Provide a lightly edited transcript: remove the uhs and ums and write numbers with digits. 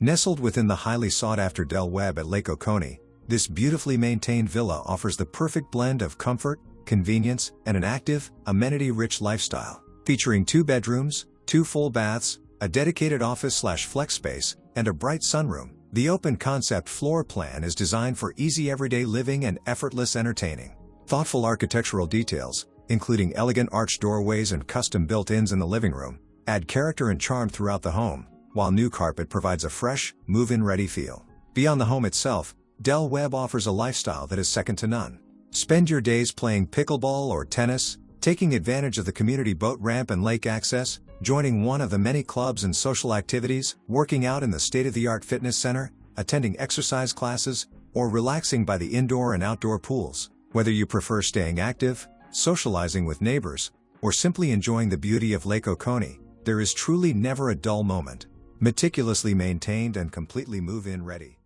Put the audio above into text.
Nestled within the highly sought-after Webb at Lake Oconee, this beautifully maintained villa offers the perfect blend of comfort, convenience, and an active, amenity-rich lifestyle. Featuring 2 bedrooms, 2 full baths, a dedicated office/flex space, and a bright sunroom, the open-concept floor plan is designed for easy everyday living and effortless entertaining. Thoughtful architectural details, including elegant arched doorways and custom built-ins in the living room, add character and charm throughout the home, while new carpet provides a fresh, move-in-ready feel. Beyond the home itself, Webb offers a lifestyle that is second to none. Spend your days playing pickleball or tennis, taking advantage of the community boat ramp and lake access, joining one of the many clubs and social activities, working out in the state-of-the-art fitness center, attending exercise classes, or relaxing by the indoor and outdoor pools. Whether you prefer staying active, socializing with neighbors, or simply enjoying the beauty of Lake Oconee, there is truly never a dull moment. Meticulously maintained and completely move-in ready.